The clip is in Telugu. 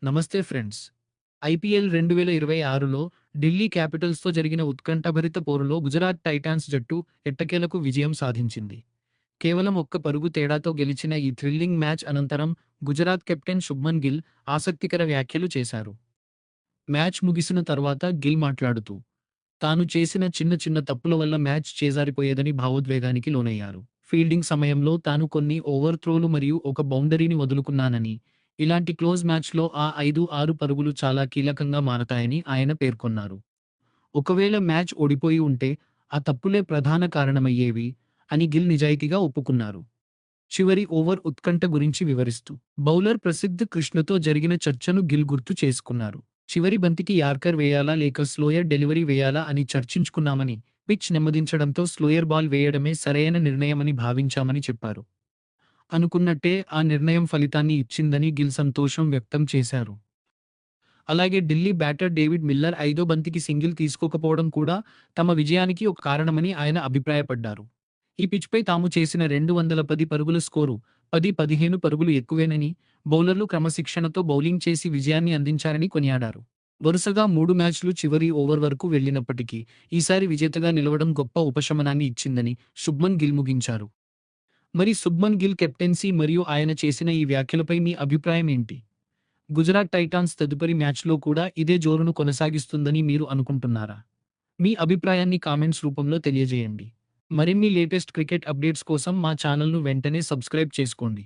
నమస్తే ఫ్రెండ్స్. ఐపీఎల్ 2026లో ఢిల్లీ క్యాపిటల్స్‌తో జరిగిన ఉత్కంఠభరిత పోరులో గుజరాత్ టైటాన్స్ జట్టు ఎట్టకేలకు విజయం సాధించింది. కేవలం ఒక్క పరుగు తేడాతో గెలిచిన ఈ థ్రిల్లింగ్ మ్యాచ్ అనంతరం గుజరాత్ కెప్టెన్ శుభ్మన్ గిల్ ఆసక్తికర వ్యాఖ్యలు చేశారు. మ్యాచ్ ముగిసిన తర్వాత గిల్ మాట్లాడుతూ, తాను చేసిన చిన్న చిన్న తప్పుల వల్ల మ్యాచ్ చేజారిపోయేదని భావోద్వేగానికి లోనయ్యారు. ఫీల్డింగ్ సమయంలో తాను కొన్ని ఓవర్ త్రోలు మరియు ఒక బౌండరీని వదులుకున్నానని, ఇలాంటి క్లోజ్ మ్యాచ్‌లో ఆ 5, 6 పరుగులు చాలా కీలకంగా మారతాయని ఆయన పేర్కొన్నారు. ఒకవేళ మ్యాచ్ ఓడిపోయి ఉంటే ఆ తప్పులే ప్రధాన కారణమయ్యేవి అని గిల్ నిజాయితీగా ఒప్పుకున్నారు. చివరి ఓవర్ ఉత్కంఠ గురించి వివరిస్తూ, బౌలర్ ప్రసిద్ధ్ కృష్ణతో జరిగిన చర్చను గిల్ గుర్తు చేసుకున్నారు. చివరి బంతికి యార్కర్ వేయాలా లేక స్లోయర్ డెలివరీ వేయాలా అని చర్చించుకున్నామని, పిచ్ నెమ్మదించడంతో స్లోయర్ బాల్ వేయడమే సరైన నిర్ణయమని భావించామని చెప్పారు. అనుకున్నట్టే ఆ నిర్ణయం ఫలితాన్ని ఇచ్చిందని గిల్ సంతోషం వ్యక్తం చేశారు. అలాగే ఢిల్లీ బ్యాటర్ డేవిడ్ మిల్లర్ ఐదో బంతికి సింగిల్ తీసుకోకపోవడం కూడా తమ విజయానికి ఒక కారణమని ఆయన అభిప్రాయపడ్డారు. ఈ పిచ్‌పై తాము చేసిన 210 పరుగుల స్కోరు 10-15 పరుగులు ఎక్కువేనని, బౌలర్లు క్రమశిక్షణతో బౌలింగ్ చేసి విజయాన్ని అందించారని కొనియాడారు. వరుసగా 3 మ్యాచ్లు చివరి ఓవర్ వరకు వెళ్లినప్పటికీ ఈసారి విజేతగా నిలవడం గొప్ప ఉపశమనాన్ని ఇచ్చిందని శుభ్మన్ గిల్ ముగించారు. మరి శుభ్మన్ గిల్ కెప్టెన్సీ మరియు ఆయన చేసిన ఈ వ్యాఖ్యలపై మీ అభిప్రాయం ఏంటి? గుజరాత్ టైటాన్స్ తదుపరి మ్యాచ్‌లో కూడా ఇదే జోరును కొనసాగిస్తుందని మీరు అనుకుంటున్నారా? మీ అభిప్రాయాన్ని కామెంట్స్ రూపంలో తెలియజేయండి. మరిన్ని లేటెస్ట్ క్రికెట్ అప్డేట్స్ కోసం మా ఛానల్‌ను వెంటనే సబ్స్క్రైబ్ చేసుకోండి.